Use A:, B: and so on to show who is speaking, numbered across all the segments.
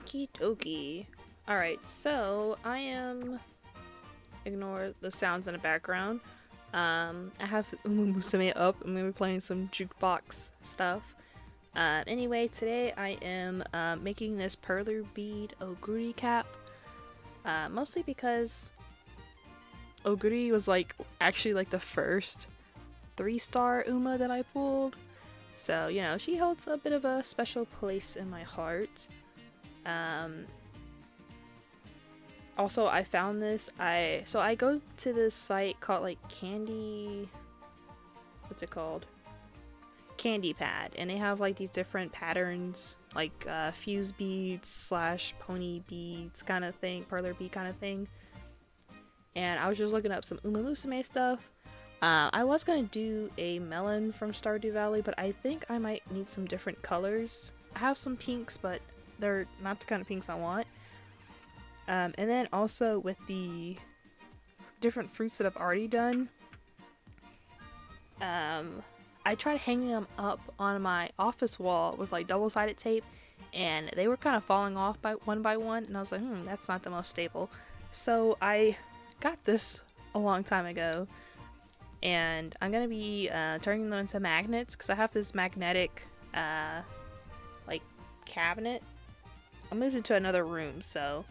A: Okie dokie. Alright, so I am... Ignore the sounds in the background. I have Uma Musume up. I'm gonna be playing some jukebox stuff. Anyway, today I am making this perler bead oguri cap. Mostly because oguri was actually the first 3-star Uma that I pulled. So, you know, she holds a bit of a special place in my heart. Also, I found this. So I go to this site called Candy. What's it called? Candy Pad, and they have these different patterns, fuse beads / pony beads kind of thing, perler bead kind of thing. And I was just looking up some Uma Musume stuff. I was gonna do a melon from Stardew Valley, but I think I might need some different colors. I have some pinks, but they're not the kind of pinks I want. And then also with the different fruits that I've already done, I tried hanging them up on my office wall with double-sided tape, and they were kind of falling off by one, and I was like, that's not the most stable. So I got this a long time ago, and I'm gonna be turning them into magnets, because I have this magnetic cabinet. I moved into another room, so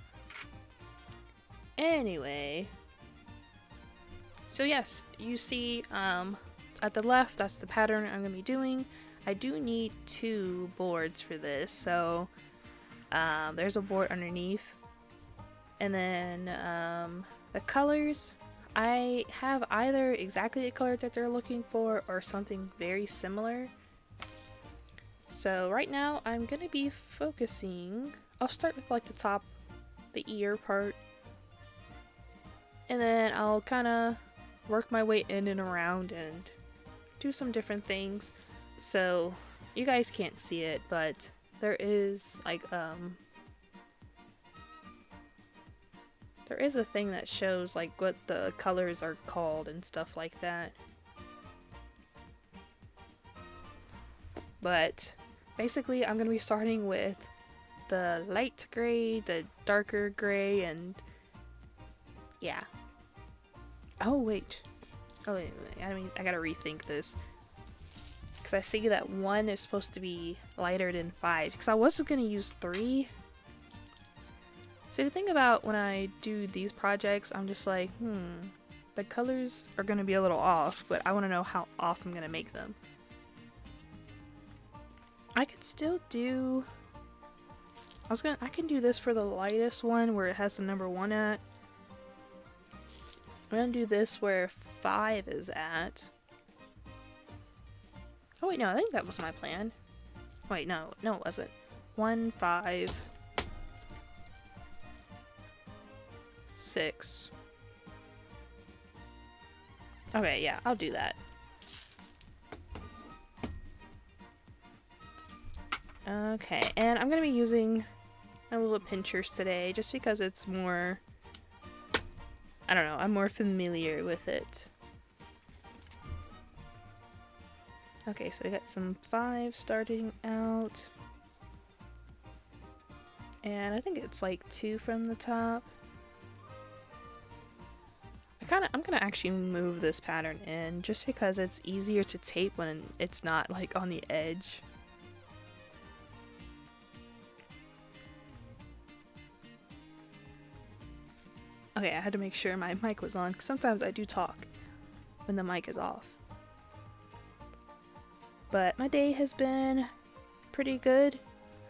A: anyway. So yes, you see at the left, that's the pattern I'm going to be doing. I do need 2 boards for this, so there's a board underneath. And then the colors, I have either exactly the color that they're looking for or something very similar. So right now I'm going to be focusing, I'll start with the top, the ear part. And then I'll kind of work my way in and around and do some different things. So you guys can't see it, but there is there is a thing that shows what the colors are called and stuff like that. But basically I'm gonna be starting with the light gray, the darker gray, and yeah. Oh wait, I gotta rethink this, because I see that 1 is supposed to be lighter than 5, because I wasn't gonna use 3. See, the thing about when I do these projects, I'm just like, the colors are gonna be a little off, but I want to know how off I'm gonna make them. I could still do, I can do this for the lightest one where it has the number 1 at. I'm gonna do this where 5 is at. Oh wait, no, I think that was my plan. Wait, no, it wasn't. 1, 5, 6. Okay, yeah, I'll do that. Okay, and I'm gonna be using my little pinchers today just because it's more, I don't know, I'm more familiar with it. Okay, so we got some 5 starting out. And I think it's 2 from the top. I'm gonna actually move this pattern in just because it's easier to tape when it's not on the edge. Okay, I had to make sure my mic was on, because sometimes I do talk when the mic is off. But my day has been pretty good.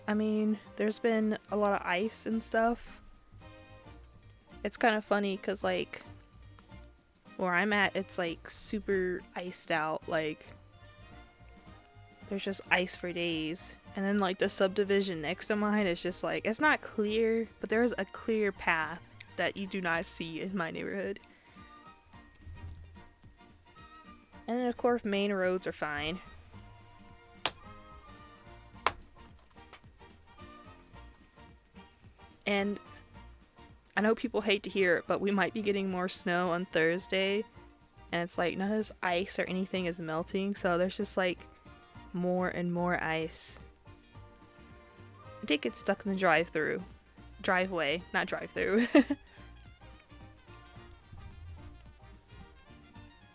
A: I mean, there's been a lot of ice and stuff. It's kind of funny, because where I'm at, it's super iced out. There's just ice for days. And then the subdivision next to mine is just it's not clear, but there's a clear path that you do not see in my neighborhood. And then of course main roads are fine. And I know people hate to hear it, but we might be getting more snow on Thursday, and it's none of this ice or anything is melting, so there's just more and more ice. did get stuck in the driveway, not drive-through.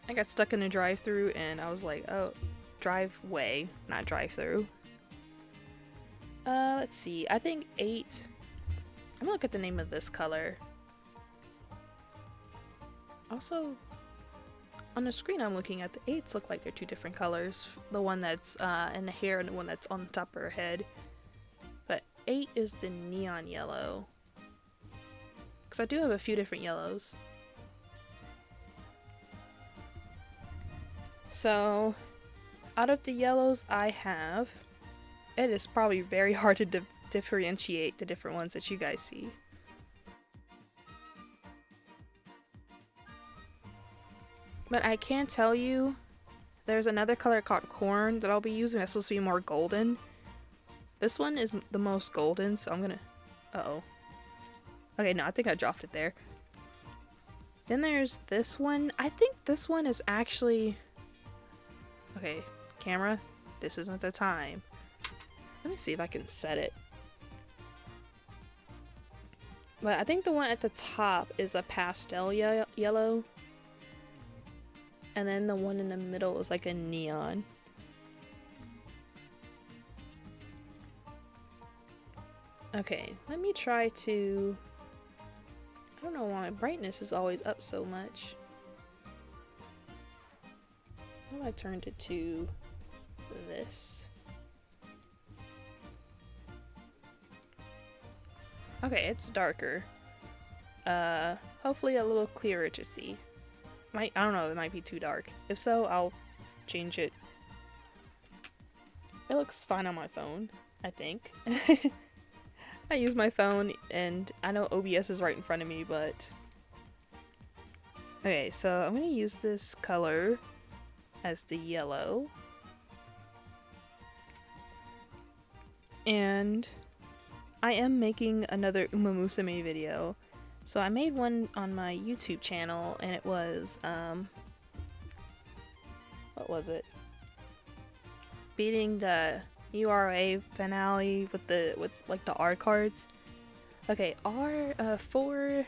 A: I got stuck in a drive-through and I was like, oh, driveway, not drive-through. Let's see. I think 8. I'm gonna look at the name of this color. Also, on the screen I'm looking at, the 8s look like they're 2 different colors. The one that's in the hair and the one that's on top of her head. But 8 is the neon yellow. Because I do have a few different yellows. So, out of the yellows I have, it is probably very hard to differentiate the different ones that you guys see. But I can tell you, there's another color called corn that I'll be using that's supposed to be more golden. This one is the most golden, so I'm gonna... Uh-oh. Okay, no, I think I dropped it there. Then there's this one. I think this one is actually... Okay, camera, this isn't the time. Let me see if I can set it. But I think the one at the top is a pastel yellow. And then the one in the middle is like a neon. Okay, let me try to... I don't know why my brightness is always up so much. I turned it to this. Okay, it's darker. Hopefully a little clearer to see. I don't know, it might be too dark. If so, I'll change it. It looks fine on my phone, I think. I use my phone and I know OBS is right in front of me, but... Okay, so I'm gonna use this color as the yellow. And I am making another Uma Musume video. So I made one on my YouTube channel and it was, what was it? Beating the URA finale with like the R cards. Okay, 4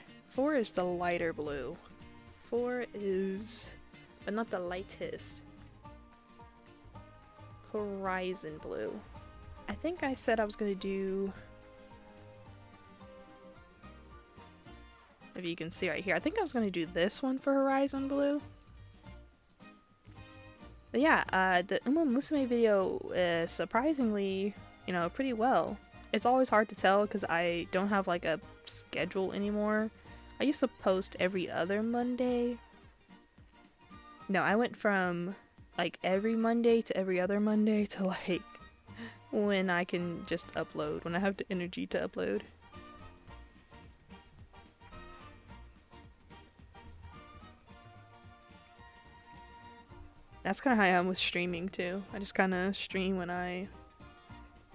A: is the lighter blue. 4 is, but not the lightest. Horizon blue. I think I said I was gonna do, if you can see right here, I think I was gonna do this one for Horizon blue. But yeah, the Uma Musume video is surprisingly, you know, pretty well. It's always hard to tell because I don't have like a schedule anymore. I used to post every other Monday. No, I went from like every Monday to every other Monday to like when I can just upload, when I have the energy to upload. That's kind of how I am with streaming too. I just kind of stream when I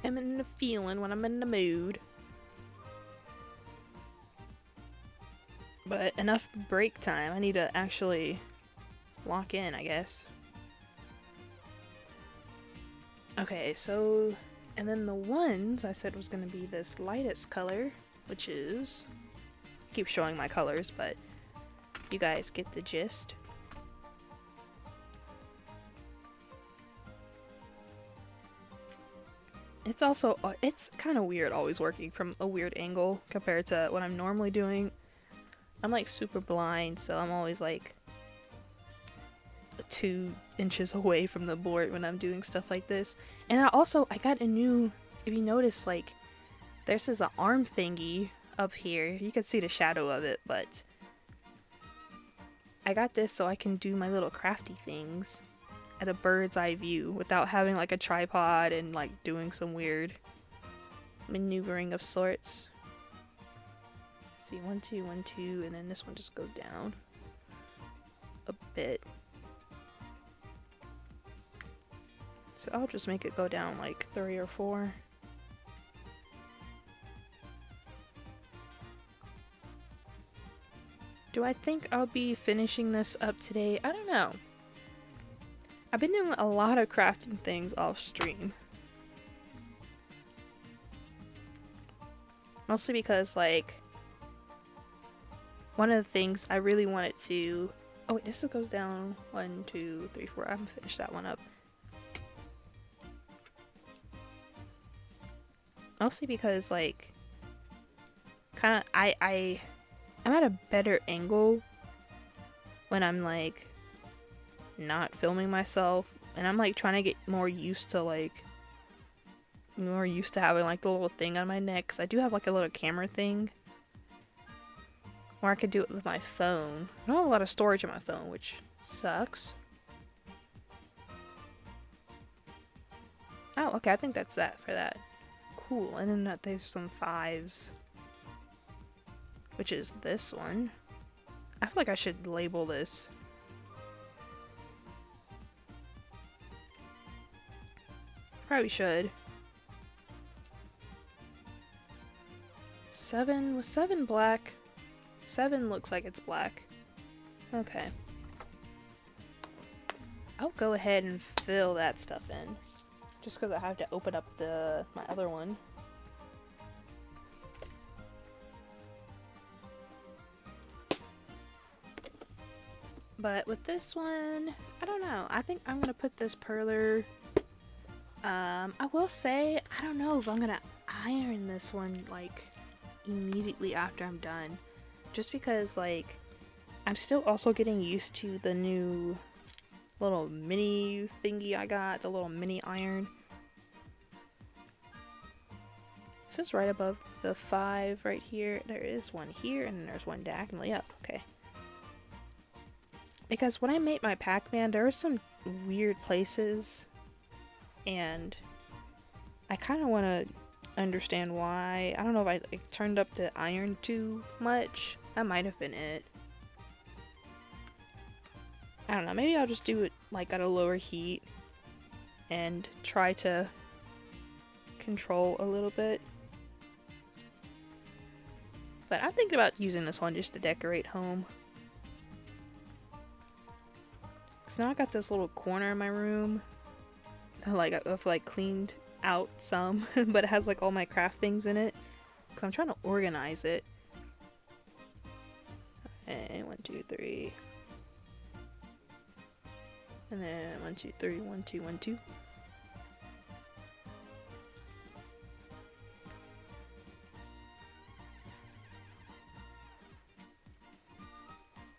A: am in the feeling, when I'm in the mood. But enough break time. I need to actually lock in, I guess. Okay, so, and then the ones I said was going to be this lightest color, which is, I keep showing my colors, but you guys get the gist. It's also, it's kind of weird always working from a weird angle compared to what I'm normally doing. I'm like super blind, so I'm always like 2 inches away from the board when I'm doing stuff like this. And I got a new, if you notice, like there's this arm thingy up here. You can see the shadow of it, but I got this so I can do my little crafty things at a bird's eye view without having like a tripod and like doing some weird maneuvering of sorts. See, 1, 2, 1, 2, and then this one just goes down a bit. So I'll just make it go down like 3 or 4. Do I think I'll be finishing this up today? I don't know. I've been doing a lot of crafting things off stream. Mostly because, like, one of the things I really wanted to... Oh, wait, this goes down 1, 2, 3, 4. I'm gonna finish that one up. Mostly because, like, kind of, I'm at a better angle when I'm, like, not filming myself. And I'm, like, trying to get more used to, having, like, the little thing on my neck. Because I do have, like, a little camera thing. Or I could do it with my phone. I don't have a lot of storage on my phone, which sucks. Oh, okay, I think that's that for that. Cool, and then there's some 5s. Which is this one. I feel like I should label this. Probably should. 7, was 7 black? 7 looks like it's black. Okay. I'll go ahead and fill that stuff in. Just because I have to open up my other one. But with this one, I don't know. I think I'm gonna put this perler. I will say, I don't know if I'm gonna iron this one, like, immediately after I'm done. Just because, like, I'm still also getting used to the new little mini thingy I got, the little mini iron. This is right above the 5 right here. There is one here, and then there's one diagonally up. Okay. Because when I made my Pac Man, there were some weird places, and I kind of want to understand why. I don't know if I turned up the iron too much. That might have been it. I don't know. Maybe I'll just do it like at a lower heat and try to control a little bit. But I'm thinking about using this one just to decorate home. So now I got this little corner in my room. Like, I've like cleaned out some, but it has like all my craft things in it. Because I'm trying to organize it. And 1, 2, 3. And then 1, 2, 3, 1, 2, 1, 2.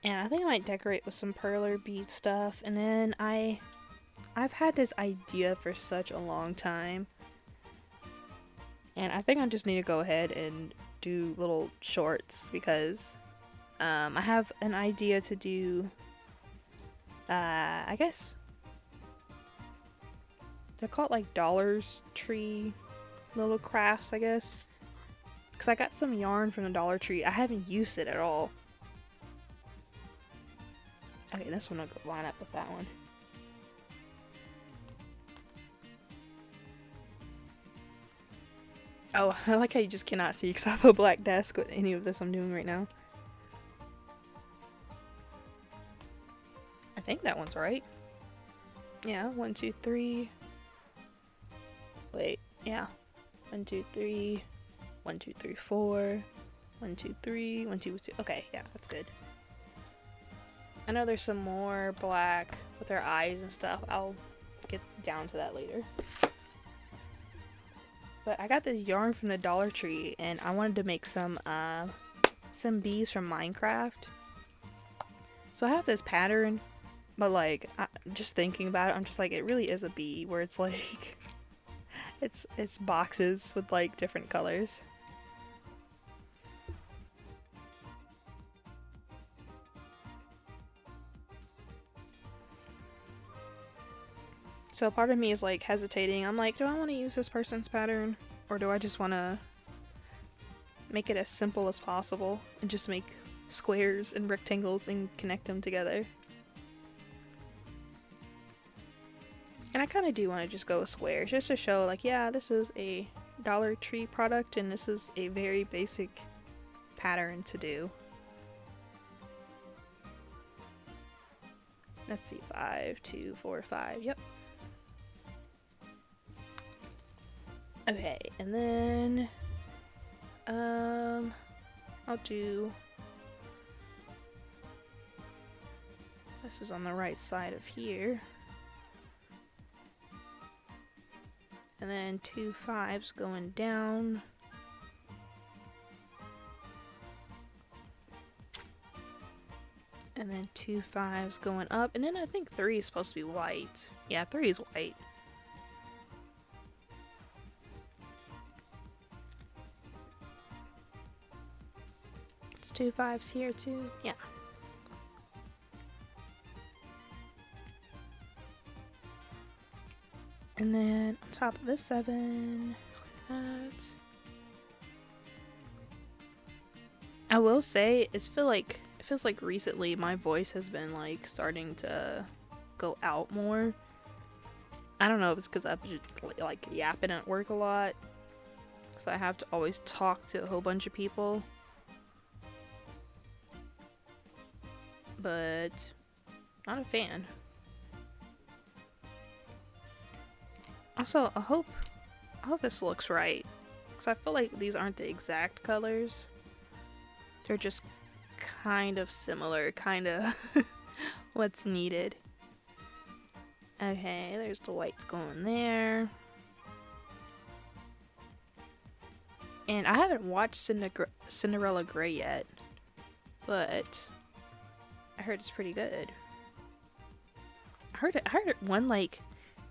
A: And I think I might decorate with some perler bead stuff. And then I've had this idea for such a long time. And I think I just need to go ahead and do little shorts because I have an idea to do, I guess they're called like Dollar's Tree little crafts, I guess. Because I got some yarn from the Dollar Tree. I haven't used it at all. Okay, this one will line up with that one. Oh, I like how you just cannot see because I have a black desk with any of this I'm doing right now. I think that one's right. Yeah, 1, 2, 3. Wait, yeah. 1, 2, 3. 1, 2, 3, 4. 1, 2, 3. 1, 2, 2. Okay, yeah, that's good. I know there's some more black with their eyes and stuff. I'll get down to that later. But I got this yarn from the Dollar Tree, and I wanted to make some bees from Minecraft. So I have this pattern, but like, just thinking about it, I'm just like, it really is a bee, where it's like, it's boxes with like different colors. So part of me is like hesitating. I'm like, do I want to use this person's pattern? Or do I just want to make it as simple as possible and just make squares and rectangles and connect them together? And I kind of do want to just go with squares just to show like, yeah, this is a Dollar Tree product and this is a very basic pattern to do. Let's see, 5, 2, 4, 5, yep. Okay, and then I'll do... This is on the right side of here. And then 2 5s going down. And then 2 5s going up. And then I think 3 is supposed to be white. Yeah, 3 is white. It's 2 5s here too. Yeah. And then on top of this 7, that. I will say, it feels like recently my voice has been like starting to go out more. I don't know if it's because I've been like yapping at work a lot, because I have to always talk to a whole bunch of people. But not a fan. Also, I hope this looks right, because I feel like these aren't the exact colors. They're just kind of similar, kind of what's needed. Okay, there's the whites going there. And I haven't watched Cinderella Grey yet, but I heard it's pretty good. I heard it won like...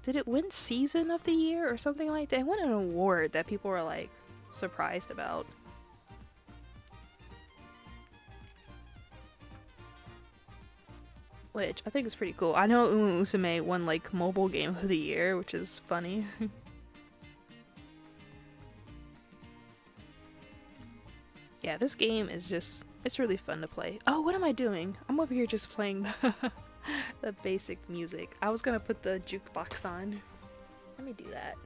A: Did it win season of the year or something like that? It won an award that people were like surprised about. Which I think is pretty cool. I know Umu Usume won like mobile game of the year, which is funny. Yeah, this game is just, it's really fun to play. Oh, what am I doing? I'm over here just playing the basic music. I was gonna put the jukebox on. Let me do that.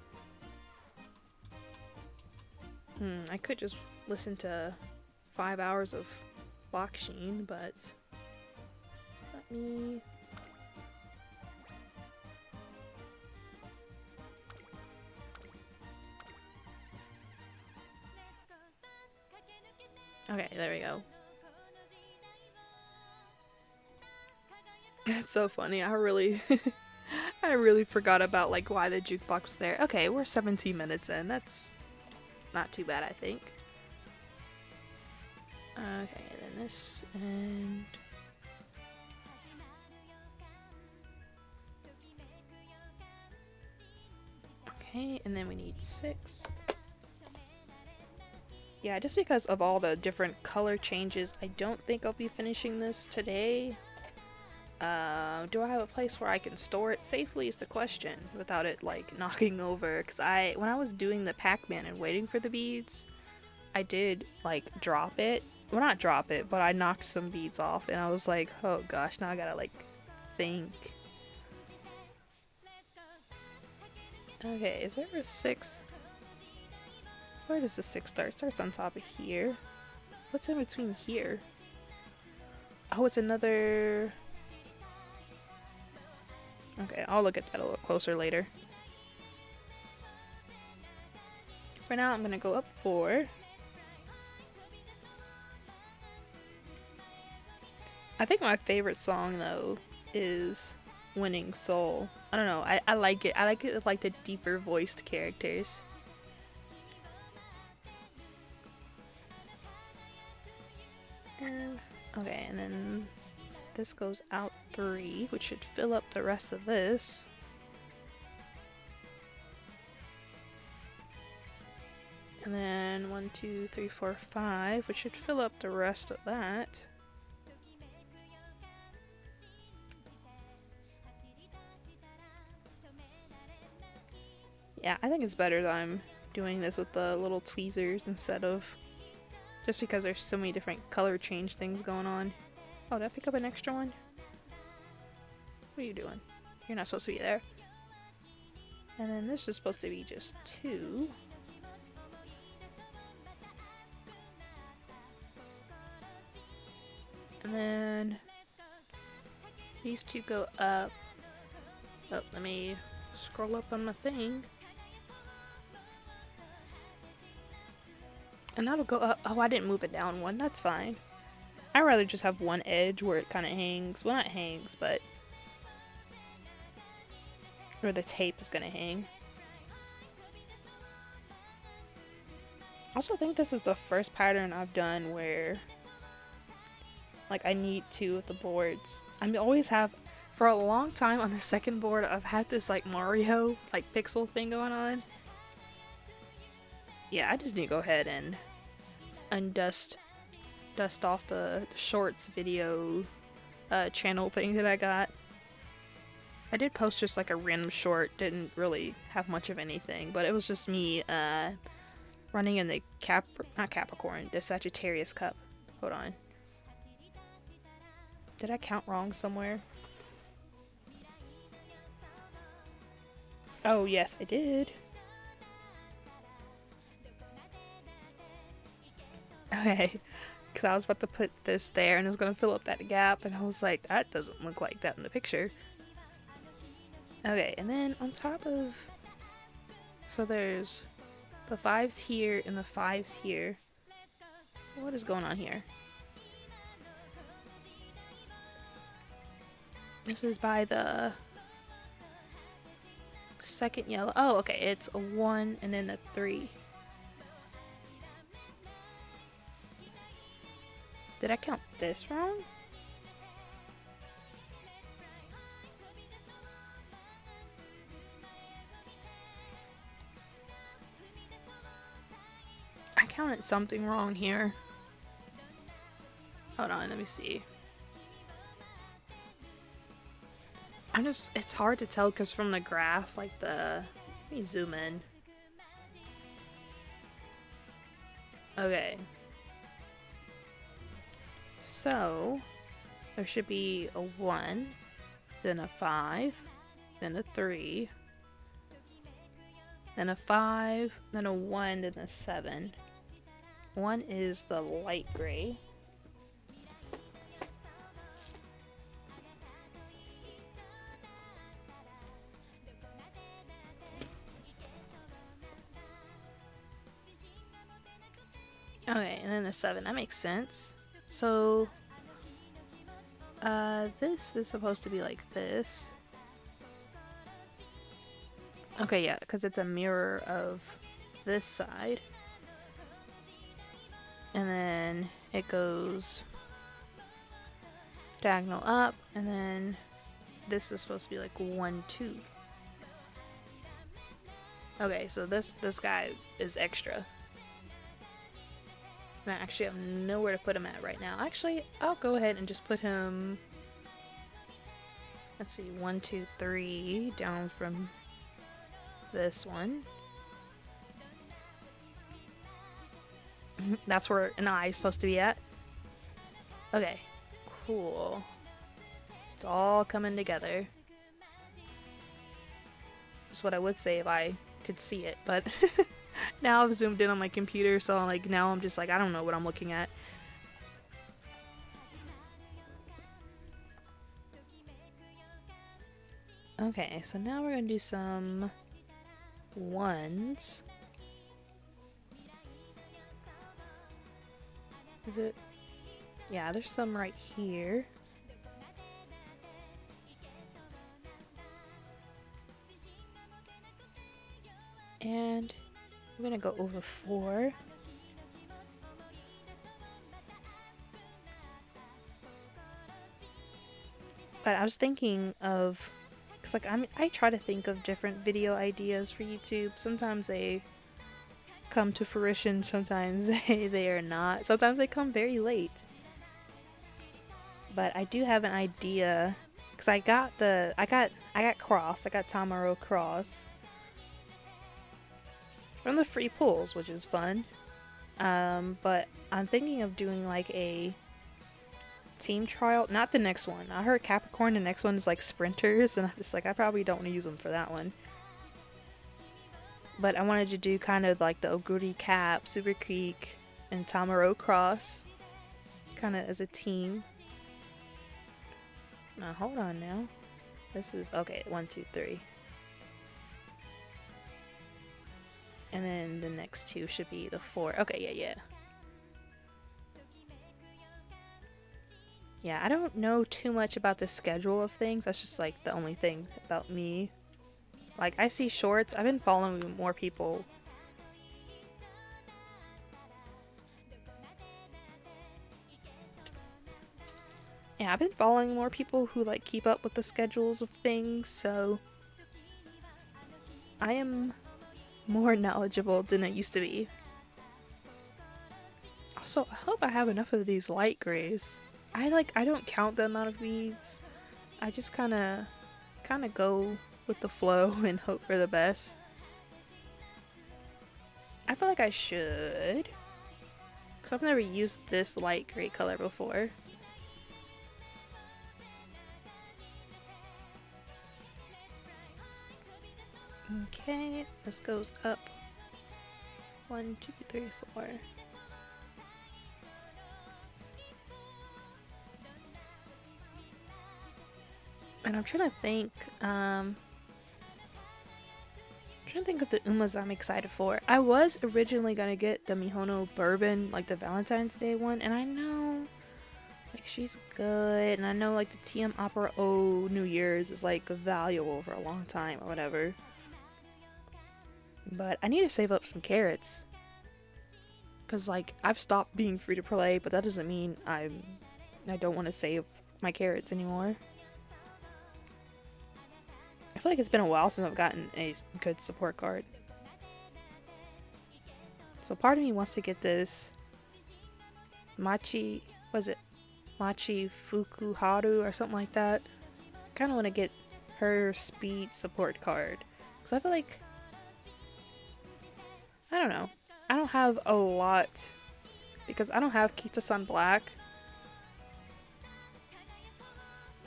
A: I could just listen to 5 hours of Baksheen, but let me... Okay, there we go. It's so funny. I really I really forgot about like why the jukebox was there. Okay, we're 17 minutes in. That's not too bad, I think. Okay, then this and okay, and then we need 6. Yeah, just because of all the different color changes, I don't think I'll be finishing this today. Do I have a place where I can store it safely is the question, without it like knocking over, because when I was doing the Pac Man and waiting for the beads, I did like drop it. Well, not drop it, but I knocked some beads off, and I was like, oh gosh, now I gotta like think. Okay, is there a 6? Where does the 6 start? It starts on top of here. What's in between here? Oh, it's another... Okay, I'll look at that a little closer later. For now, I'm gonna go up 4. I think my favorite song, though, is Winning Soul. I don't know, I like it. I like it with, like, the deeper voiced characters. Okay, and then this goes out 3, which should fill up the rest of this. And then 1, 2, 3, 4, 5, which should fill up the rest of that. Yeah, I think it's better that I'm doing this with the little tweezers instead of... Just because there's so many different color change things going on. Oh, did I pick up an extra one? What are you doing? You're not supposed to be there. And then this is supposed to be just 2. And then these 2 go up. Oh, let me scroll up on my thing. And that'll go up. Oh, I didn't move it down one. That's fine. I'd rather just have one edge where it kind of hangs. Well, not hangs, but where the tape is gonna hang. I also think this is the first pattern I've done where like I need two of the boards. I always have, for a long time on the second board, I've had this like Mario like pixel thing going on. Yeah, I just need to go ahead and dust off the shorts video channel thing that I got. I did post just like a random short, didn't really have much of anything, but it was just me running in the not Capricorn, the Sagittarius cup. Hold on. Did I count wrong somewhere? Oh, yes, I did. Okay, because I was about to put this there and it was going to fill up that gap, and I was like, that doesn't look like that in the picture. Okay, and then on top of... So there's the 5s here and the 5s here. What is going on here? This is by the second yellow. Oh, okay, it's a 1 and then a 3. Did I count this wrong? I counted something wrong here. Hold on, let me see. It's hard to tell because from the graph, like let me zoom in. Okay. So, there should be a 1, then a 5, then a 3, then a 5, then a 1, then a 7. 1 is the light gray. Okay, and then the 7. That makes sense. So, this is supposed to be like this. Okay, yeah, because it's a mirror of this side. And then it goes diagonal up, and then this is supposed to be like 1, 2. Okay, so this guy is extra. And I actually have nowhere to put him at right now. Actually, I'll go ahead and just put him... Let's see, 1, 2, 3, down from this one. That's where an eye is supposed to be at. Okay, cool. It's all coming together. That's what I would say if I could see it, but now I've zoomed in on my computer, so like now I'm just like, I don't know what I'm looking at. Okay, so now we're gonna do some 1s. Is it? Yeah, there's some right here. And I'm gonna go over 4. But I was thinking of, cause like I try to think of different video ideas for YouTube. Sometimes they come to fruition, sometimes they are not. Sometimes they come very late. But I do have an idea, cause I got Cross. I got Tamaro Cross from the free pulls, which is fun. But I'm thinking of doing like a team trial. Not the next one. I heard Capricorn, the next one is like sprinters, and I'm just like, I probably don't want to use them for that one. But I wanted to do kind of like the Oguri Cap, Super Creek, and Tamaro Cross, kind of as a team. Now hold on now. This is okay. 1, 2, 3. And then the next two should be the 4. Okay, yeah. Yeah, I don't know too much about the schedule of things. That's just like the only thing about me. Like, I see shorts. I've been following more people. Yeah, I've been following more people who like keep up with the schedules of things, so I am more knowledgeable than I used to be. Also, I hope I have enough of these light grays. I don't count the amount of beads. I just kind of go with the flow and hope for the best. I feel like I should, because I've never used this light gray color before. Okay, this goes up 1, 2, 3, 4. And I'm trying to think, of the Umas I'm excited for. I was originally gonna get the Mihono Bourbon, like the Valentine's Day one, and I know, like, she's good, and I know, like, the TM Opera O New Year's is, like, valuable for a long time or whatever. But I need to save up some carrots. Because, like, I've stopped being free to play, but that doesn't mean I don't want to save my carrots anymore. I feel like it's been a while since I've gotten a good support card. So part of me wants to get this Machi Fukuharu or something like that. I kind of want to get her speed support card. Because I feel like, I don't know. I don't have a lot. Because I don't have Kita-san Black.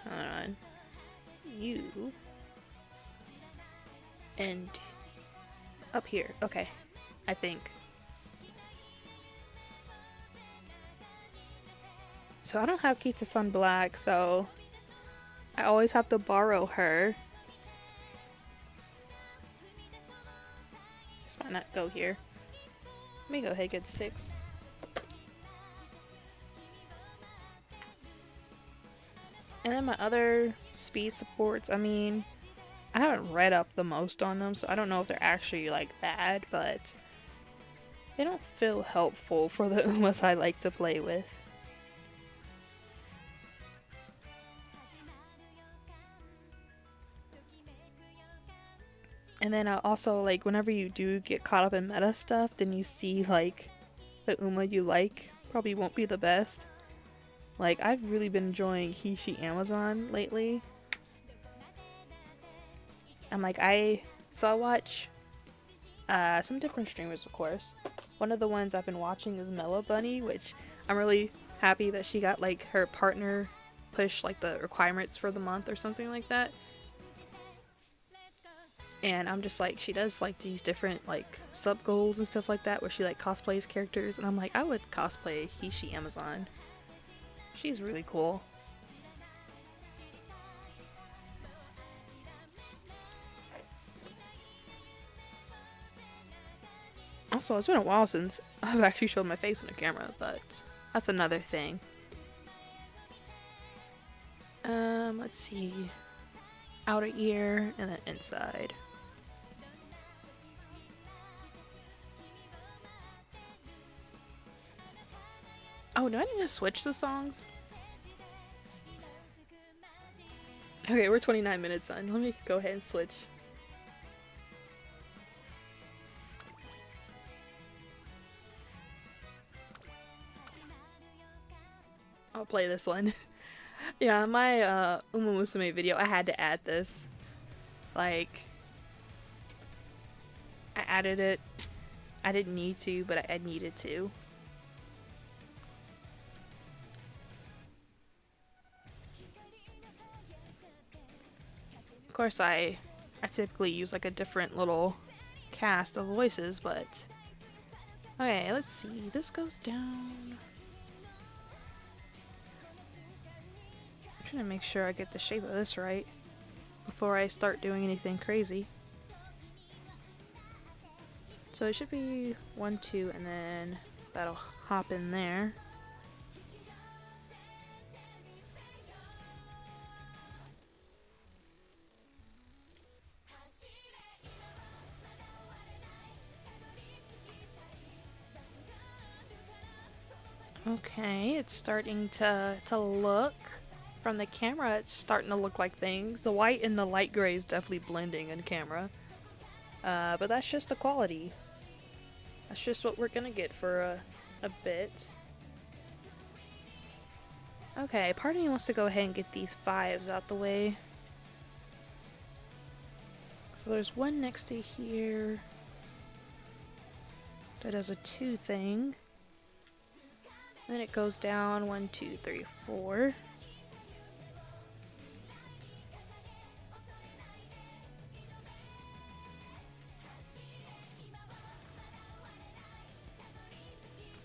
A: Hold on. You. And up here. Okay. I think. So I don't have Kita-san Black, so I always have to borrow her. This might not go here. Let me go ahead and get 6. And then my other speed supports, I mean, I haven't read up the most on them, so I don't know if they're actually, like, bad, but they don't feel helpful for the Umas I like to play with. And then also, like, whenever you do get caught up in meta stuff, then you see, like, the Uma you like probably won't be the best. Like, I've really been enjoying Hishi Amazon lately. I'm like, I watch some different streamers, of course. One of the ones I've been watching is Mellow Bunny, which I'm really happy that she got, like, her partner push, like, the requirements for the month or something like that. And I'm just like, she does, like, these different, like, sub goals and stuff like that where she, like, cosplays characters, and I'm like, I would cosplay Hishi Amazon. She's really cool. Also, it's been a while since I've actually showed my face on the camera, but that's another thing. Let's see. Outer ear and then inside. Oh, do I need to switch the songs? Okay, we're 29 minutes in. Let me go ahead and switch. I'll play this one. Yeah, my Uma Musume video, I had to add this. Like, I added it. I didn't need to, but I needed to. Of course, I typically use like a different little cast of voices, but okay, let's see. This goes down. I'm trying to make sure I get the shape of this right before I start doing anything crazy. So it should be 1, 2, and then that'll hop in there. Okay, it's starting to look. From the camera, it's starting to look like things. The white and the light gray is definitely blending in camera. But that's just the quality. That's just what we're gonna get for a bit. Okay, part of me wants to go ahead and get these 5s out the way. So there's one next to here that does a 2 thing. Then it goes down 1, 2, 3, 4.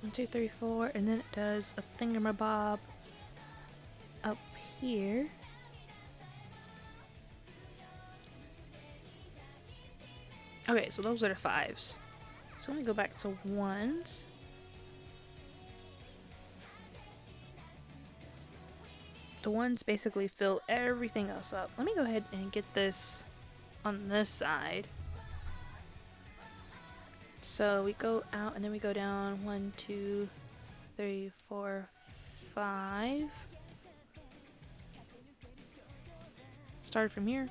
A: One, 2, 3, 4, and then it does a thingamabob up here. Okay, so those are the 5s. So let me go back to 1s. The 1s basically fill everything else up. Let me go ahead and get this on this side. So we go out and then we go down 1, 2, 3, 4, 5. Start from here.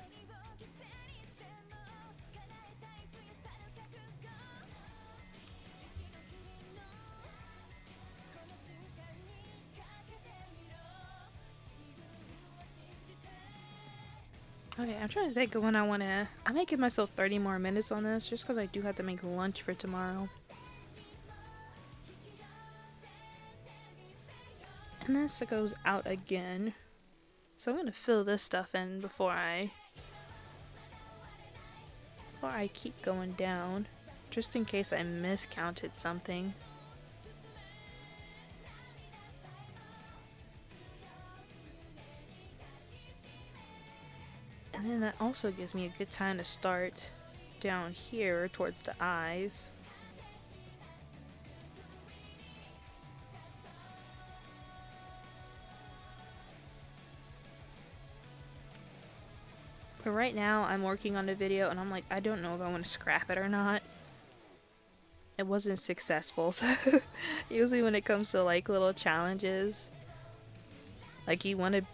A: Okay, I'm trying to think of when I might give myself 30 more minutes on this just because I do have to make lunch for tomorrow. And this goes out again. So I'm going to fill this stuff in before I keep going down, just in case I miscounted something. And then that also gives me a good time to start down here towards the eyes. But right now I'm working on the video and I'm like, I don't know if I want to scrap it or not. It wasn't successful, so usually when it comes to like little challenges, like you want it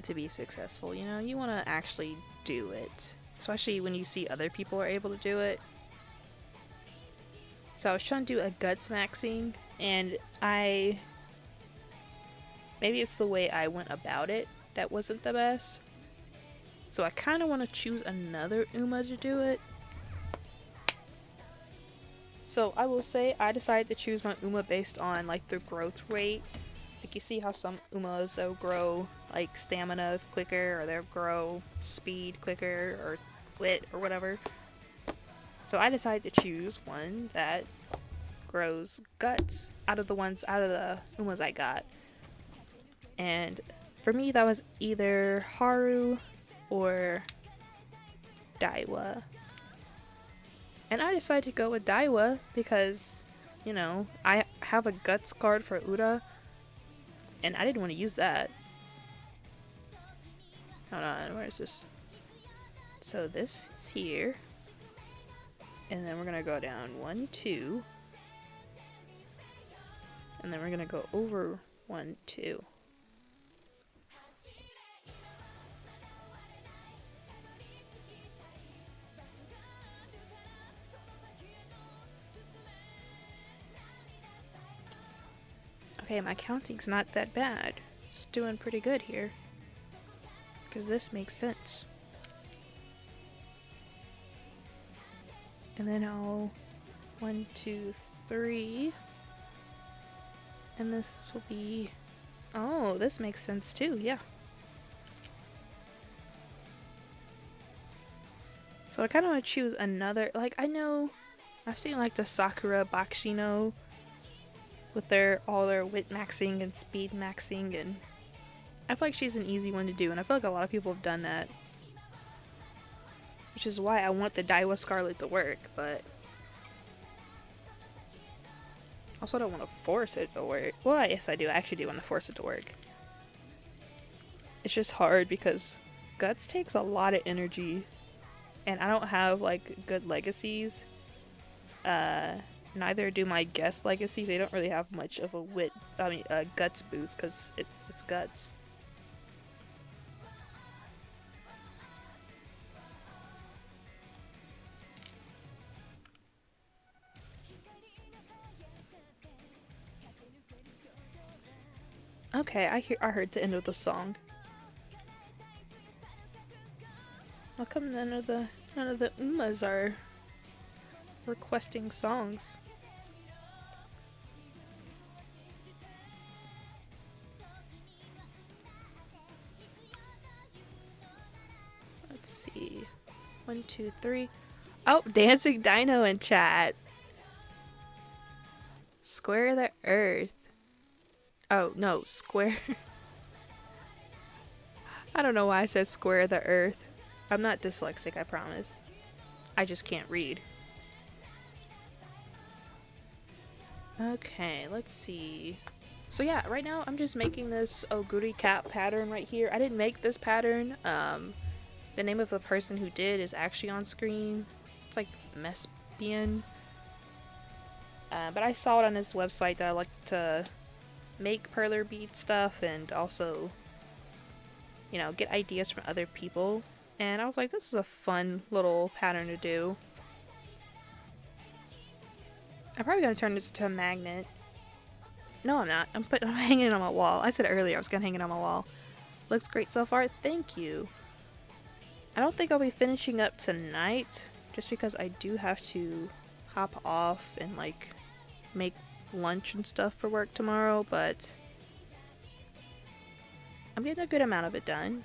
A: to be successful, you know? You want to actually do it. Especially when you see other people are able to do it. So I was trying to do a guts maxing, and maybe it's the way I went about it that wasn't the best. So I kind of want to choose another Uma to do it. So I will say I decided to choose my Uma based on like the growth rate. Like you see how some Umas, they'll grow like stamina quicker, or they'll grow speed quicker, or wit, or whatever. So I decided to choose one that grows guts out of the Umas I got. And for me that was either Haru or Daiwa. And I decided to go with Daiwa because, you know, I have a guts card for Uda, and I didn't want to use that. Hold on, where is this? So this is here. And then we're gonna go down 1, 2. And then we're gonna go over 1, 2. Okay, my counting's not that bad. It's doing pretty good here. Because this makes sense. And then I'll 1, 2, 3. And this will be... Oh, this makes sense too, yeah. So I kind of want to choose another... Like, I know... I've seen like the Sakura Bakshino with all their wit maxing and speed maxing, and I feel like she's an easy one to do, and I feel like a lot of people have done that. Which is why I want the Daiwa Scarlet to work, but Also don't want to force it to work. Well, yes I do. I actually do want to force it to work. It's just hard because Guts takes a lot of energy. And I don't have, like, good legacies. Neither do my guest legacies. They don't really have much of a Guts boost because it's Guts. Okay, I heard the end of the song. How come none of the Umas are requesting songs? Let's see. 1, 2, 3. Oh, Dancing Dino in chat. Square the Earth. Oh, no, Square. I don't know why I said Square the Earth. I'm not dyslexic, I promise. I just can't read. Okay, let's see. So yeah, right now I'm just making this Oguri Cap pattern right here. I didn't make this pattern. The name of the person who did is actually on screen. It's like Mespian. But I saw it on his website that I like to make perler bead stuff and also, you know, get ideas from other people. And I was like, this is a fun little pattern to do. I'm probably gonna turn this into a magnet. No, I'm not. I'm hanging it on my wall. I said earlier I was gonna hang it on my wall. Looks great so far. Thank you. I don't think I'll be finishing up tonight, just because I do have to hop off and like make lunch and stuff for work tomorrow, but I'm getting a good amount of it done.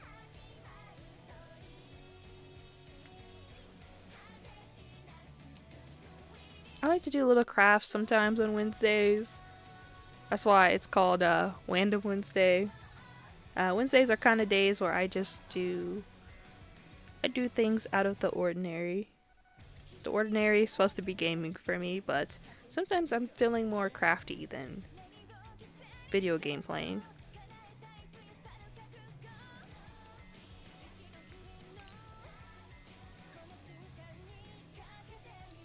A: I like to do little crafts sometimes on Wednesdays. That's why it's called Wandom Wednesday. Wednesdays are kind of days where I do things out of the ordinary. The ordinary is supposed to be gaming for me, but sometimes I'm feeling more crafty than video game playing.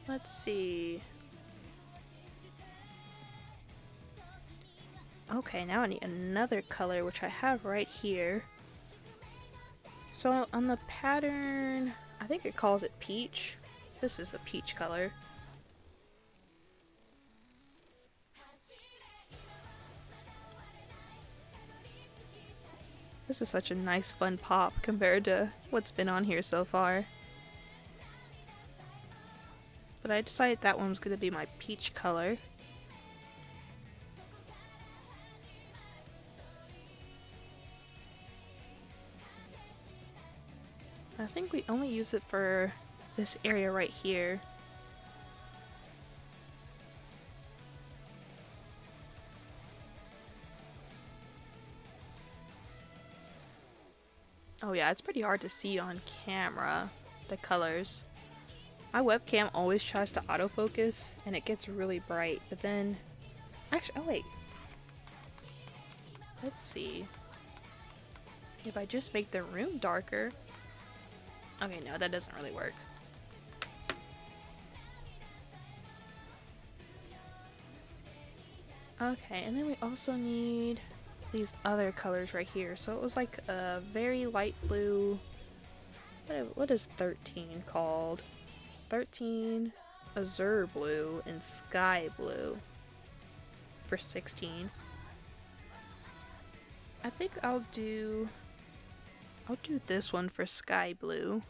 A: Let's see. Okay, now I need another color, which I have right here. So on the pattern, I think it calls it peach. This is a peach color. This is such a nice fun pop compared to what's been on here so far. But I decided that one was going to be my peach color. I think we only use it for this area right here. Oh yeah, it's pretty hard to see on camera, the colors. My webcam always tries to autofocus and it gets really bright, but then... Actually, oh wait. Let's see. If I just make the room darker... Okay, no, that doesn't really work. Okay, and then we also need these other colors right here. So it was like a very light blue... What is 13 called? 13 azure blue and sky blue for 16. I think I'll do this one for sky blue.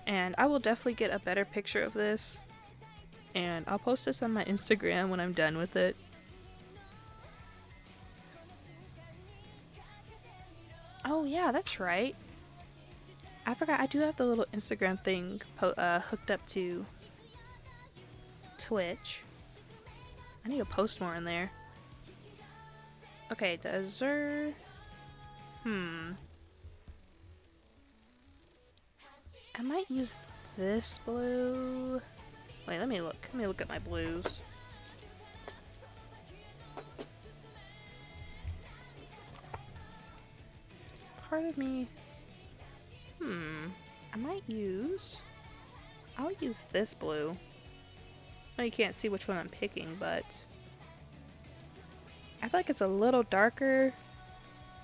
A: And I will definitely get a better picture of this, and I'll post this on my Instagram when I'm done with it. Oh yeah, that's right. I forgot I do have the little Instagram thing hooked up to Twitch. I need to post more in there. Okay, the azure... I might use this blue. Wait, let me look. Let me look at my blues. Part of me. I might use. I'll use this blue. I know you can't see which one I'm picking, but I feel like it's a little darker,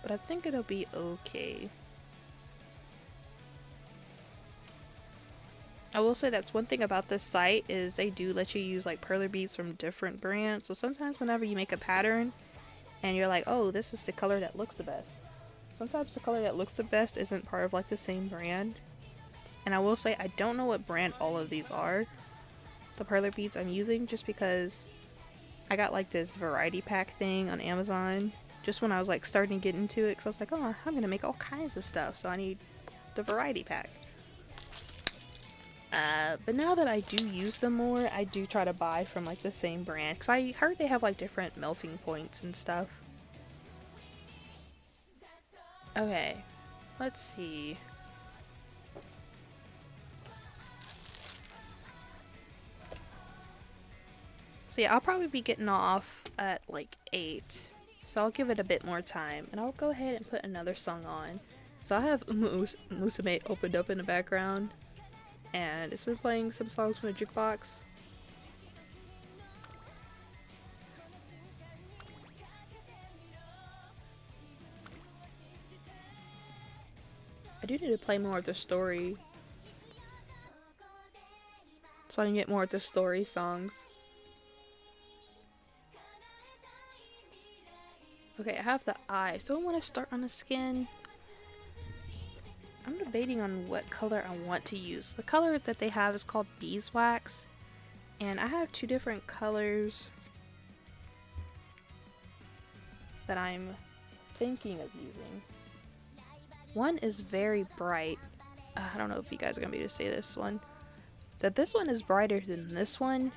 A: but I think it'll be okay. I will say that's one thing about this site is they do let you use like perler beads from different brands. So sometimes whenever you make a pattern and you're like, oh, this is the color that looks the best. Sometimes the color that looks the best isn't part of like the same brand. And I will say I don't know what brand all of these are, the perler beads I'm using, just because I got like this variety pack thing on Amazon just when I was like starting to get into it, because I was like, oh, I'm gonna make all kinds of stuff, so I need the variety pack. But now that I do use them more, I do try to buy from like the same brand, because I heard they have like different melting points and stuff. Okay, let's see. So yeah, I'll probably be getting off at like 8. So I'll give it a bit more time. And I'll go ahead and put another song on. So I have Musume opened up in the background. And it's been playing some songs from the jukebox. I do need to play more of the story. So I can get more of the story songs. Okay, I have the eyes. Do I want to start on the skin? I'm debating on what color I want to use. The color that they have is called beeswax. And I have 2 different colors that I'm thinking of using. One is very bright. I don't know if you guys are going to be able to say this one. That this one is brighter than this one.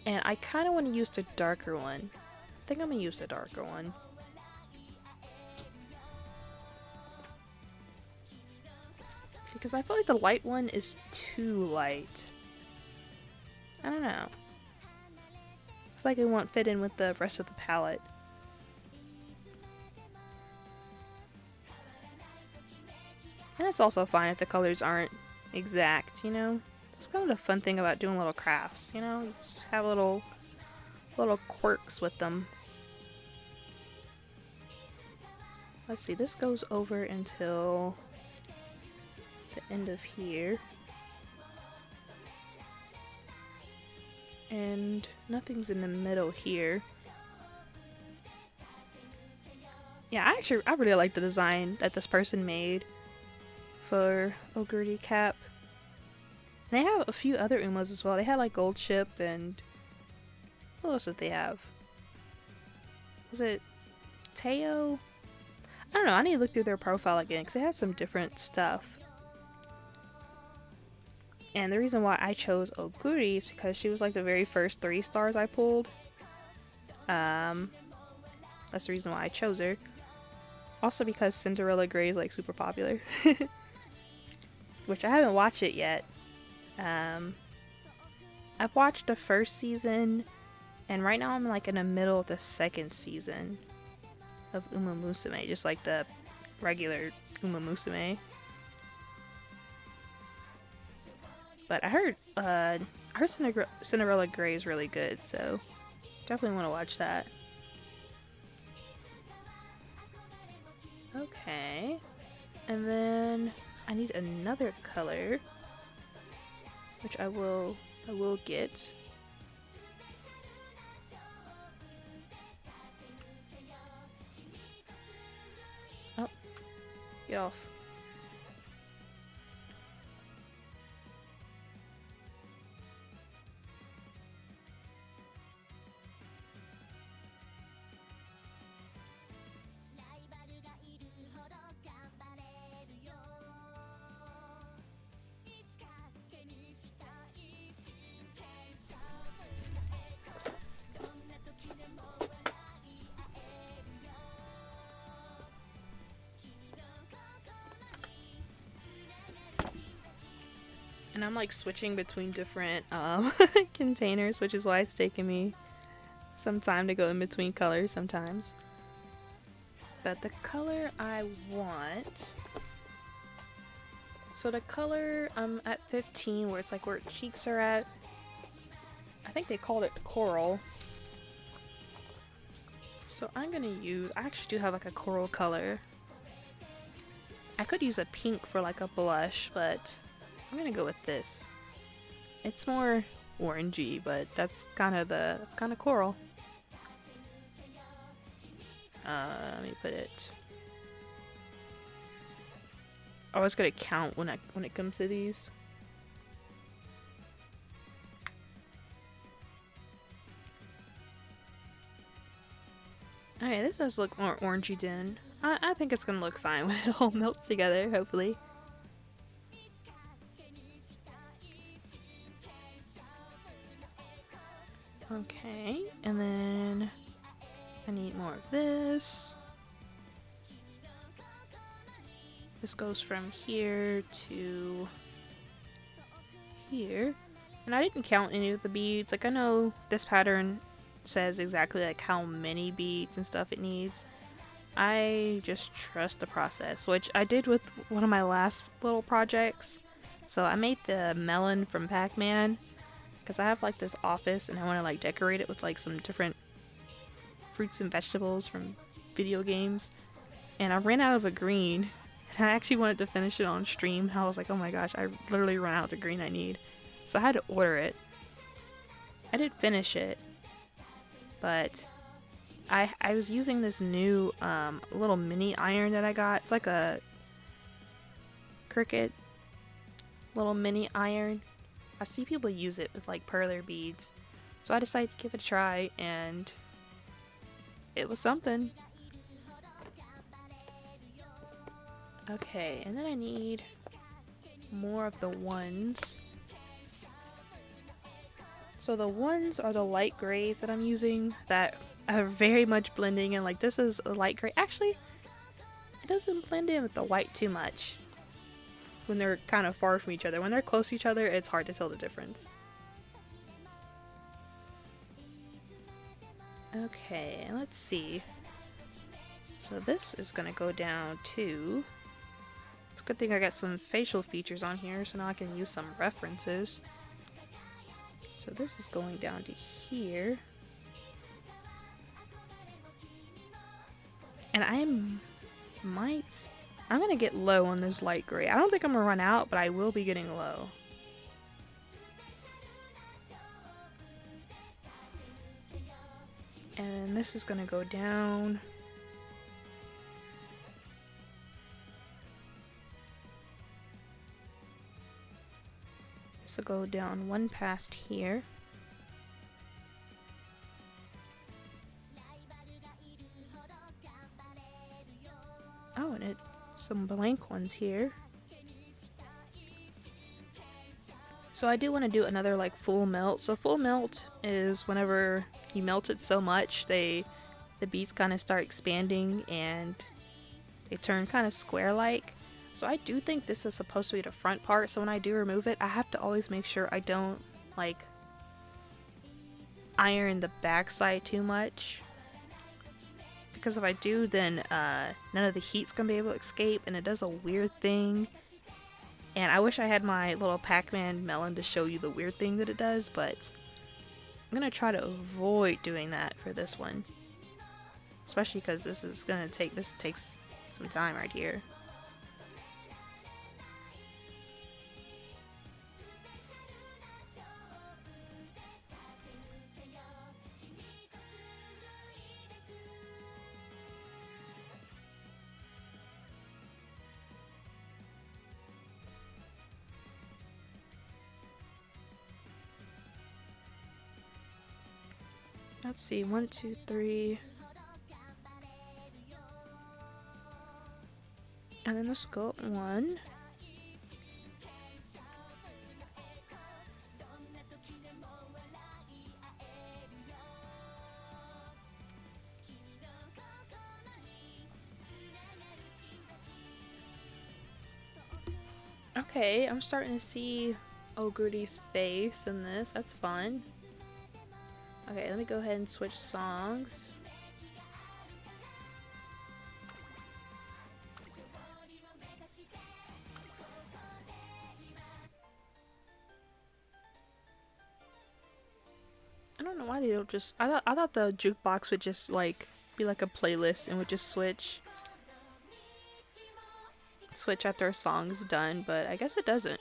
A: And I kind of want to use the darker one. I think I'm gonna use the darker one. Because I feel like the light one is too light. I don't know. I feel like it won't fit in with the rest of the palette. And it's also fine if the colors aren't exact, you know? It's kind of the fun thing about doing little crafts, you know? You just have little quirks with them. Let's see, this goes over until the end of here. And nothing's in the middle here. Yeah, I really like the design that this person made for Oguri Cap. And they have a few other Umos as well. They had like Gold Ship and what else did they have? Was it Teo? I don't know, I need to look through their profile again because they had some different stuff. And the reason why I chose Oguri is because she was like the very first 3 stars I pulled. That's the reason why I chose her. Also because Cinderella Grey is like super popular. Which I haven't watched it yet. I've watched the first season, and right now I'm like in the middle of the 2nd season of Uma Musume, just like the regular Uma Musume. But I heard Cinderella Grey is really good, so definitely want to watch that. Okay, and then I need another color, which I will get. Oh, get off. And I'm like switching between different containers, which is why it's taking me some time to go in between colors sometimes. But the color I want, so the color I'm at 15, where it's like where cheeks are at, I think they called it coral. So I'm gonna use, I actually do have like a coral color. I could use a pink for like a blush, but I'm gonna go with this. It's more orangey, but that's kind of coral. Let me put it. I was gonna count when it comes to these. Alright, this does look more orangey then. I think it's gonna look fine when it all melts together, hopefully. Okay, and then I need more of this. This goes from here to here. And I didn't count any of the beads. Like, I know this pattern says exactly like how many beads and stuff it needs. I just trust the process, which I did with one of my last little projects. So I made the melon from Pac Man, because I have like this office and I want to like decorate it with like some different fruits and vegetables from video games. And I ran out of a green, and I actually wanted to finish it on stream. I was like, oh my gosh, I literally ran out of the green I need. So I had to order it. I did finish it, but I was using this new little mini iron that I got. It's like a Cricut little mini iron. I see people use it with like perler beads, so I decided to give it a try, and it was something. Okay, and then I need more of the ones. So the ones are the light grays that I'm using that are very much blending in. Like, this is a light gray. Actually, it doesn't blend in with the white too much when they're kind of far from each other. When they're close to each other, it's hard to tell the difference. Okay, let's see. So this is gonna go down to... It's a good thing I got some facial features on here, so now I can use some references. So this is going down to here. And I'm gonna get low on this light gray. I don't think I'm gonna run out, but I will be getting low. And this is gonna go down. This will go down one past here. Oh, and some blank ones here. So I do want to do another like full melt. So full melt is whenever you melt it so much, the beads kind of start expanding and they turn kind of square-like. So I do think this is supposed to be the front part. So when I do remove it, I have to always make sure I don't like iron the backside too much. Because if I do, then none of the heat's gonna be able to escape, and it does a weird thing. And I wish I had my little Pac Man Melon to show you the weird thing that it does, but I'm gonna try to avoid doing that for this one. Especially because this takes some time right here. Let's see, 1, 2, 3. And then let's go up 1. Okay, I'm starting to see Ogrety's face in this. That's fun. Okay, let me go ahead and switch songs. I don't know why they don't just. I thought the jukebox would just like be like a playlist and would just switch after a song's done, but I guess it doesn't.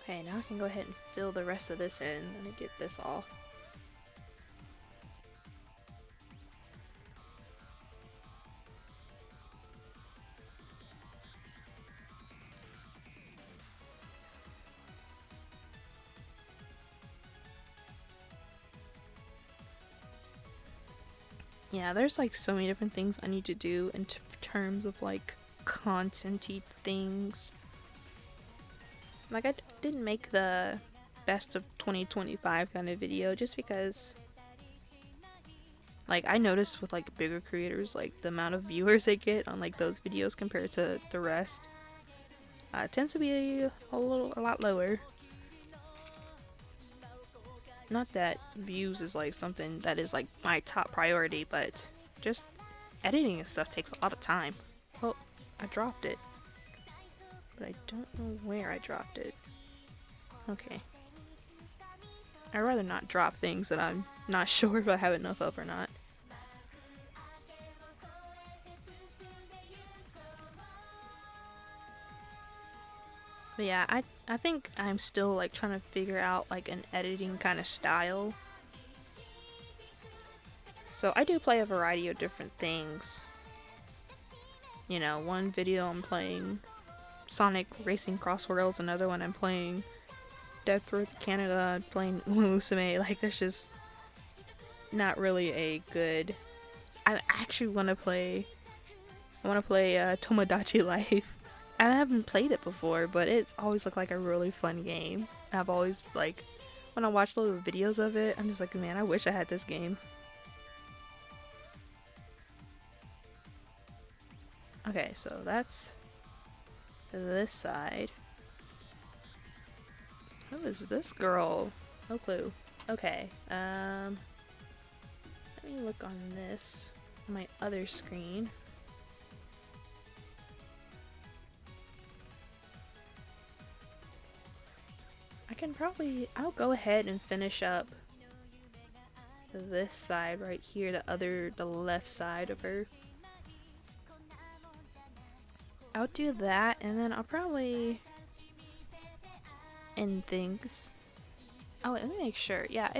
A: Okay, now I can go ahead and fill the rest of this in. Let me get this off. Yeah, there's like so many different things I need to do in terms of like content-y things. Like I didn't make the best of 2025 kind of video just because like I noticed with like bigger creators, like the amount of viewers they get on like those videos compared to the rest tends to be a lot lower. Not that views is like something that is like my top priority, but just editing and stuff takes a lot of time. Oh, I dropped it. But I don't know where I dropped it. Okay. I'd rather not drop things that I'm not sure if I have enough of or not. But yeah, I think I'm still like trying to figure out like an editing kind of style. So I do play a variety of different things. You know, one video I'm playing Sonic Racing Cross Worlds, another one I'm playing Death Road to Canada, playing Musume. Like there's just not really a good. I actually want to play Tomodachi Life. I haven't played it before, but it's always looked like a really fun game. I've always, like, when I watch little videos of it, I'm just like, man, I wish I had this game. Okay, so that's this side. Who is this girl? No clue. Okay, let me look on this, on my other screen. I'll go ahead and finish up this side right here, the left side of her. I'll do that, and then I'll probably end things. Oh, wait, let me make sure. Yeah,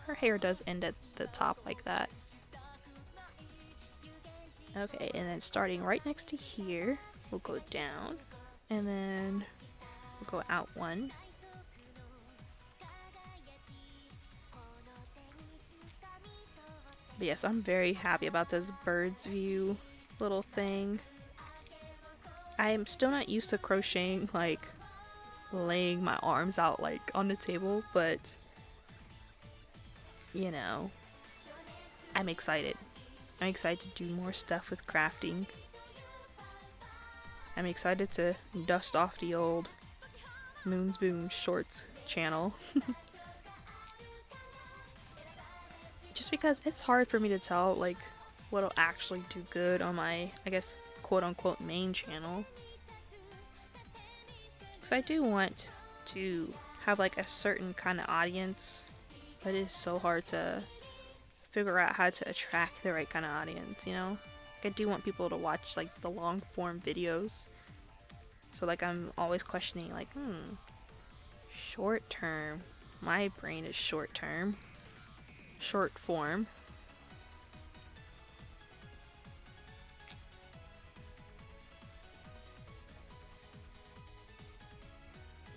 A: her hair does end at the top like that. Okay, and then starting right next to here, we'll go down, and then we'll go out one. But yes, I'm very happy about this bird's view little thing. I am still not used to crocheting, like, laying my arms out, like, on the table, but, you know, I'm excited. I'm excited to do more stuff with crafting. I'm excited to dust off the old Moon's Boom Shorts channel. Just because it's hard for me to tell, like, what'll actually do good on my, I guess, quote-unquote main channel. Because I do want to have, like, a certain kind of audience, but it is so hard to figure out how to attract the right kind of audience, you know? Like, I do want people to watch, like, the long-form videos. So, like, I'm always questioning, like, short-term. My brain is short-term. Short form.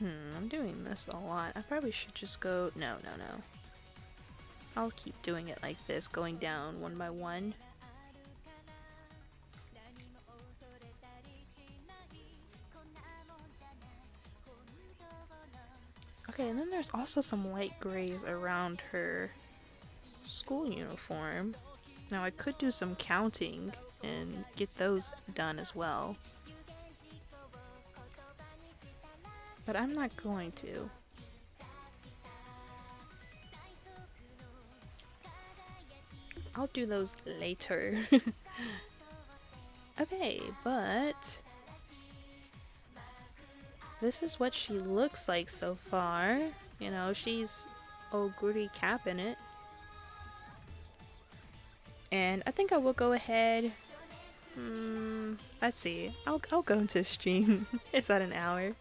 A: I'm doing this a lot. I probably should just go... No. I'll keep doing it like this, going down one by one. Okay, and then there's also some light grays around her school uniform. Now I could do some counting and get those done as well. But I'm not going to. I'll do those later. Okay, but this is what she looks like so far. You know, she's Oguri capping it. And I think I will go ahead. Let's see. I'll go into stream. It's at an hour.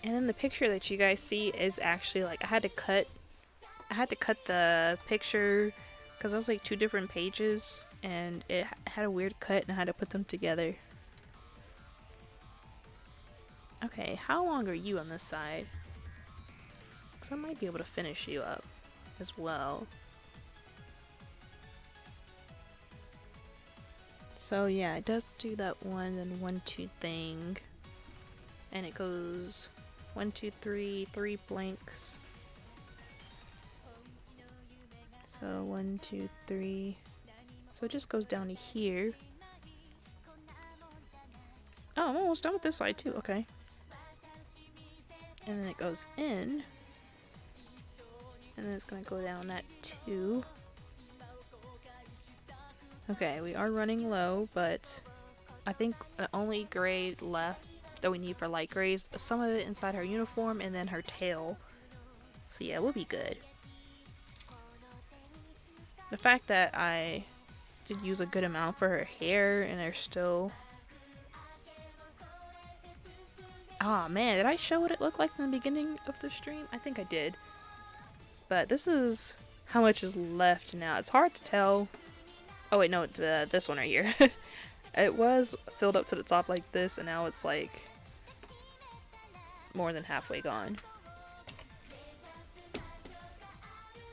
A: And then the picture that you guys see is actually like I had to cut the picture because it was like 2 different pages and it had a weird cut and I had to put them together. Okay, how long are you on this side? Because I might be able to finish you up as well. So yeah, it does do that 1 and 1 2 thing. And it goes 1 2 3 3 blanks. So 1 2 3. So it just goes down to here. Oh, I'm almost done with this side too. Okay. And then it goes in. And then it's gonna go down that 2. Okay, we are running low, but I think the only gray left that we need for light grays, some of it inside her uniform and then her tail. So yeah, we'll be good. The fact that I did use a good amount for her hair and they're still... Ah man, did I show what it looked like in the beginning of the stream? I think I did. But this is how much is left now. It's hard to tell. Oh wait, no, this one right here. It was filled up to the top like this and now it's like more than halfway gone.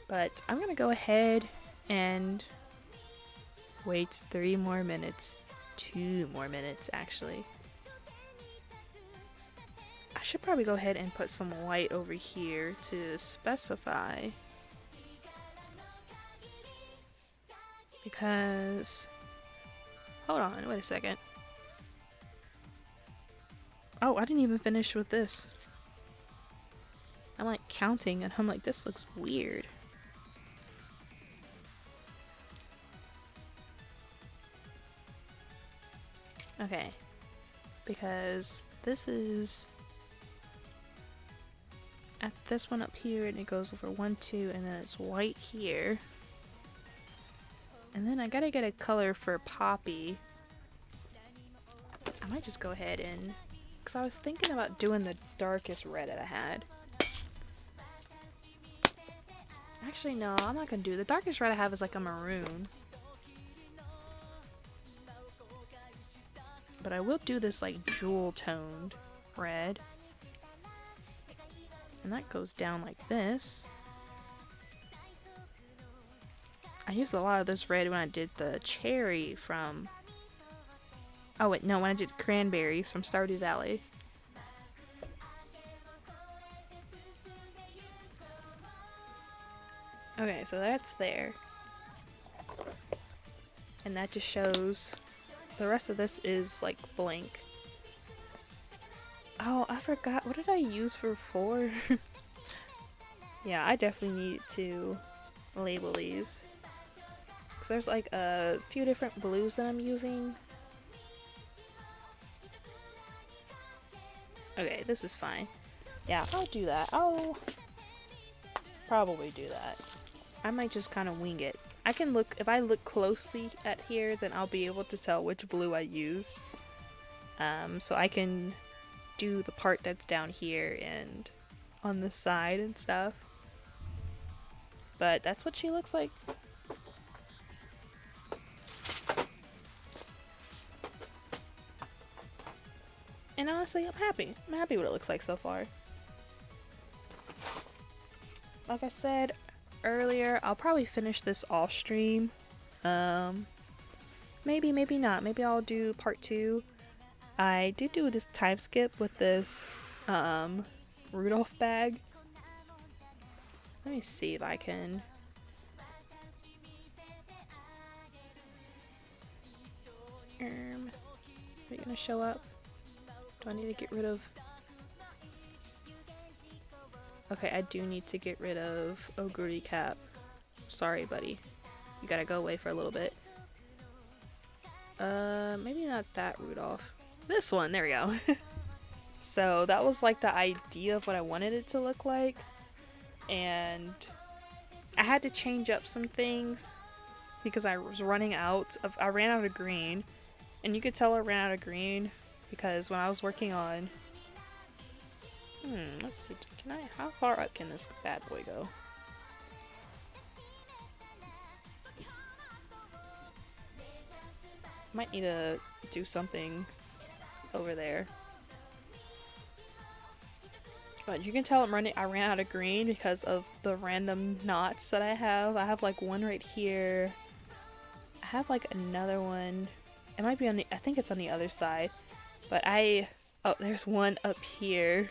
A: But I'm gonna go ahead and wait 3 more minutes. 2 more minutes actually. I should probably go ahead and put some white over here to specify. Because... Hold on, wait a second. Oh, I didn't even finish with this. I'm like counting and I'm like, this looks weird. Okay. Because this is... At this one up here and it goes over 1 2 and then it's white here. And then I gotta get a color for Poppy. I might just go ahead and... Because I was thinking about doing the darkest red that I had. Actually, no, I'm not gonna do it. The darkest red I have is like a maroon. But I will do this like jewel toned red. And that goes down like this. I used a lot of this red when I did the cherry from... Oh wait, no, when I did cranberries from Stardew Valley. Okay, so that's there. And that just shows... The rest of this is like blank. Oh, I forgot. What did I use for 4? Yeah, I definitely need to label these. Because there's like a few different blues that I'm using. Okay, this is fine. Yeah, I'll do that. I'll probably do that. I might just kind of wing it. I can look, if I look closely at here, then I'll be able to tell which blue I used. So I can do the part that's down here and on the side and stuff. But that's what she looks like. And honestly, I'm happy. I'm happy with what it looks like so far. like I said earlier, I'll probably finish this off stream. Maybe, maybe not. Maybe I'll do part 2. I did do this time skip with this Rudolph bag. Let me see if I can. Are you gonna show up? Do I need to get rid of? Okay, I do need to get rid of Oguri Cap. Sorry, buddy. You gotta go away for a little bit. Maybe not that Rudolph. This one, there we go. So that was like the idea of what I wanted it to look like. And I had to change up some things because I was running out of, I ran out of green. And you could tell I ran out of green because when I was working on, let's see, how far up can this bad boy go? Might need to do something over there. But you can tell I ran out of green because of the random knots that I have. I have like one right here. I have like another one. It might be on the, I think it's on the other side. But oh, there's one up here.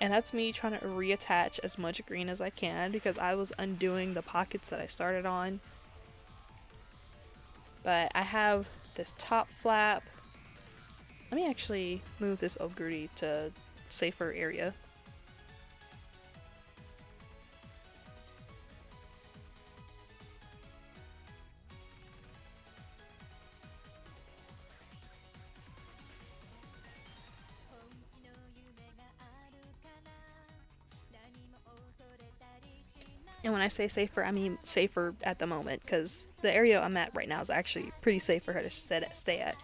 A: And that's me trying to reattach as much green as I can because I was undoing the pockets that I started on. But I have this top flap. Let me actually move this Oguri to safer area. And when I say safer, I mean safer at the moment, because the area I'm at right now is actually pretty safe for her to stay at.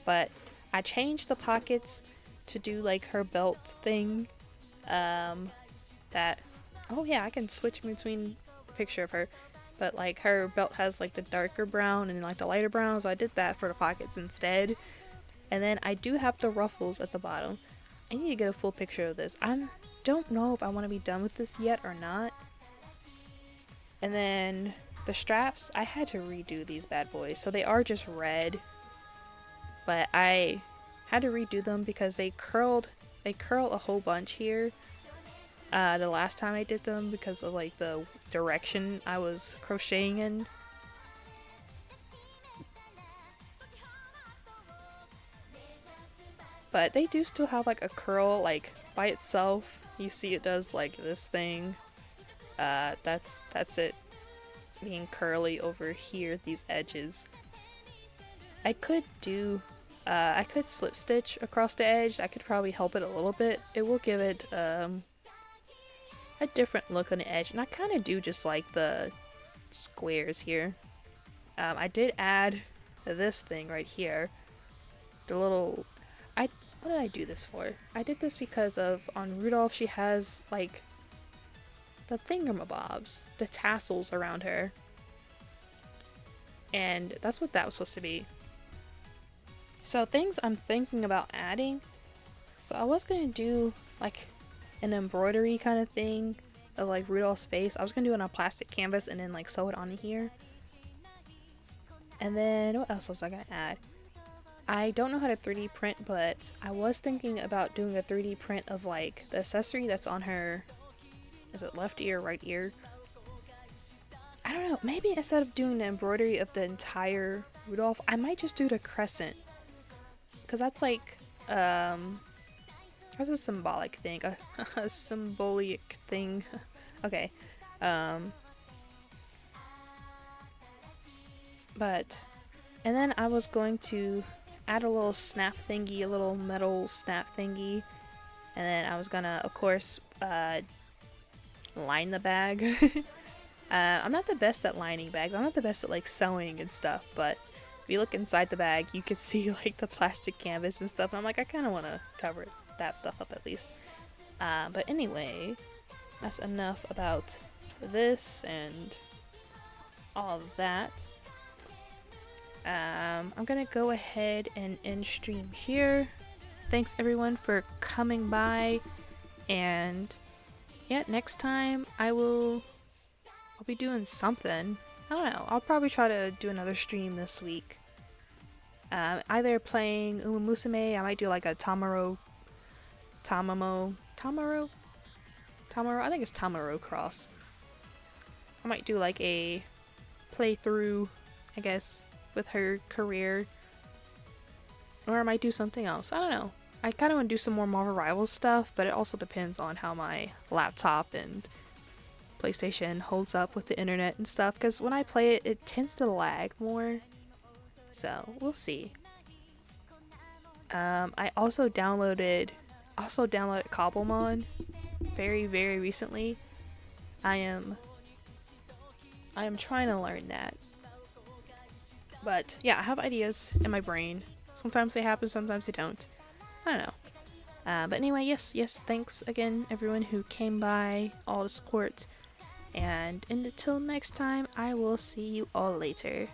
A: But I changed the pockets to do like her belt thing. That, oh yeah, I can switch between the picture of her. But like her belt has like the darker brown and like the lighter brown, so I did that for the pockets instead. And then I do have the ruffles at the bottom. I need to get a full picture of this. I don't know if I want to be done with this yet or not. And then the straps, I had to redo these bad boys. So they are just red. But I had to redo them because they curl a whole bunch here. The last time I did them because of like the direction I was crocheting in. But they do still have like a curl like by itself. You see it does like this thing. That's it being curly over here, these edges. I could do I could slip stitch across the edge. That could probably help it a little bit. It will give it a different look on the edge, and I kind of do just like the squares here. I did add this thing right here, the little, what did I do this for? I did this because of, on Rudolph she has like the thingamabobs, the tassels around her. And that's what that was supposed to be. So things I'm thinking about adding. So I was going to do like an embroidery kind of thing of like Rudolph's face. I was going to do it on a plastic canvas and then like sew it onto here. And then what else was I going to add? I don't know how to 3D print, but I was thinking about doing a 3D print of like the accessory that's on her. Is it left ear, right ear? I don't know. Maybe instead of doing the embroidery of the entire Rudolph, I might just do the crescent. Because that's like, that's a symbolic thing. A symbolic thing. Okay. But, and then I was going to add a little snap thingy, a little metal snap thingy. And then I was gonna, of course, line the bag. I'm not the best at lining bags. I'm not the best at like sewing and stuff, but if you look inside the bag, you can see like the plastic canvas and stuff. And I'm like, I kind of want to cover that stuff up at least. But anyway, that's enough about this and all of that. I'm gonna go ahead and end stream here. Thanks everyone for coming by, and yeah, next time I'll be doing something. I don't know. I'll probably try to do another stream this week. Either playing Uma Musume, I might do like a Tamaro, I think it's Tamaro Cross. I might do like a playthrough, I guess, with her career. Or I might do something else. I don't know. I kind of want to do some more Marvel Rivals stuff, but it also depends on how my laptop and PlayStation holds up with the internet and stuff. Because when I play it, it tends to lag more. So, we'll see. I also downloaded Cobblemon very, very recently. I am trying to learn that. But yeah, I have ideas in my brain. Sometimes they happen, sometimes they don't. I don't know. But anyway, yes, thanks again everyone who came by, all the support. And until next time, I will see you all later.